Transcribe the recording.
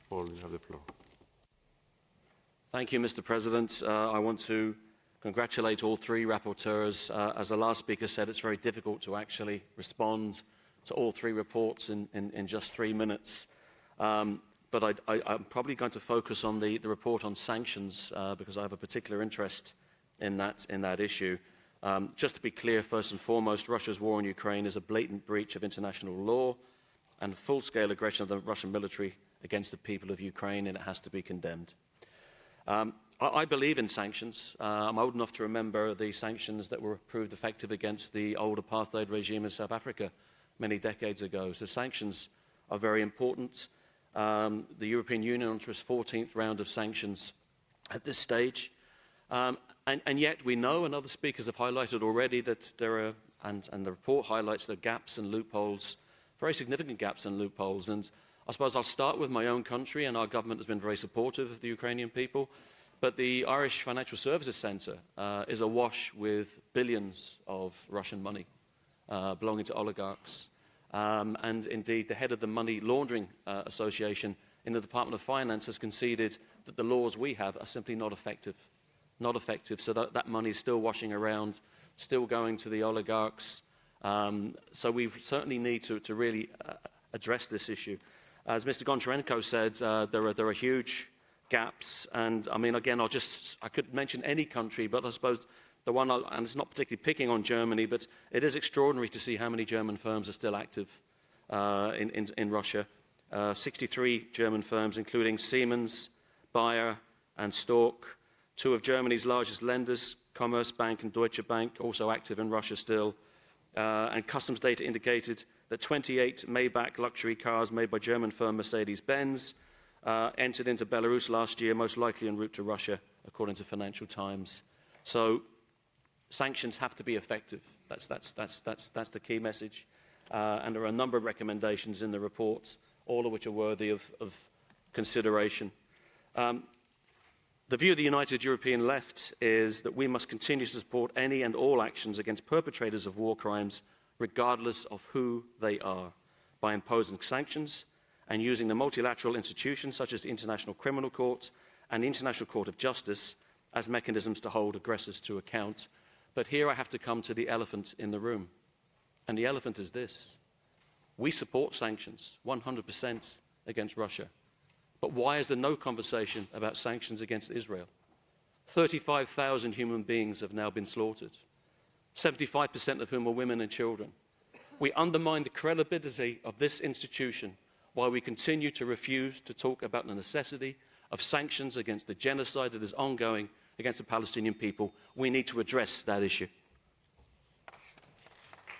Paul, you have the floor. Thank you, Mr. President. I want to congratulate all three rapporteurs. As the last speaker said, it's very difficult to actually respond to all three reports in just 3 minutes. But I'm probably going to focus on the report on sanctions because I have a particular interest in that issue. Just to be clear, first and foremost, Russia's war in Ukraine is a blatant breach of international law and full-scale aggression of the Russian military against the people of Ukraine, and it has to be condemned. I believe in sanctions. I'm old enough to remember the sanctions that were proved effective against the old apartheid regime in South Africa many decades ago. So sanctions are very important. The European Union enters its 14th round of sanctions at this stage. And yet we know, and other speakers have highlighted already, that there are, and the report highlights the gaps and loopholes, very significant gaps and loopholes. And I suppose I'll start with my own country, and our government has been very supportive of the Ukrainian people. But the Irish Financial Services Centre is awash with billions of Russian money belonging to oligarchs. And indeed, the head of the Money Laundering Association in the Department of Finance has conceded that the laws we have are simply not effective. Not effective, so that money is still washing around, still going to the oligarchs. So we certainly need to really address this issue. As Mr. Goncharenko said, there are huge gaps, and I mean, again, I could mention any country, but I suppose the one, and it's not particularly picking on Germany, but it is extraordinary to see how many German firms are still active in Russia. 63 German firms, including Siemens, Bayer, and Stork. Two of Germany's largest lenders, Commerzbank and Deutsche Bank, also active in Russia still. And customs data indicated that 28 Maybach luxury cars made by German firm Mercedes-Benz entered into Belarus last year, most likely en route to Russia, according to Financial Times. So sanctions have to be effective. That's the key message. And there are a number of recommendations in the report, all of which are worthy of consideration. The view of the United European Left is that we must continue to support any and all actions against perpetrators of war crimes, regardless of who they are, by imposing sanctions and using the multilateral institutions such as the International Criminal Court and the International Court of Justice as mechanisms to hold aggressors to account. But here I have to come to the elephant in the room. And the elephant is this. We support sanctions 100% against Russia. But why is there no conversation about sanctions against Israel? 35,000 human beings have now been slaughtered, 75% of whom are women and children. We undermine the credibility of this institution while we continue to refuse to talk about the necessity of sanctions against the genocide that is ongoing against the Palestinian people. We need to address that issue.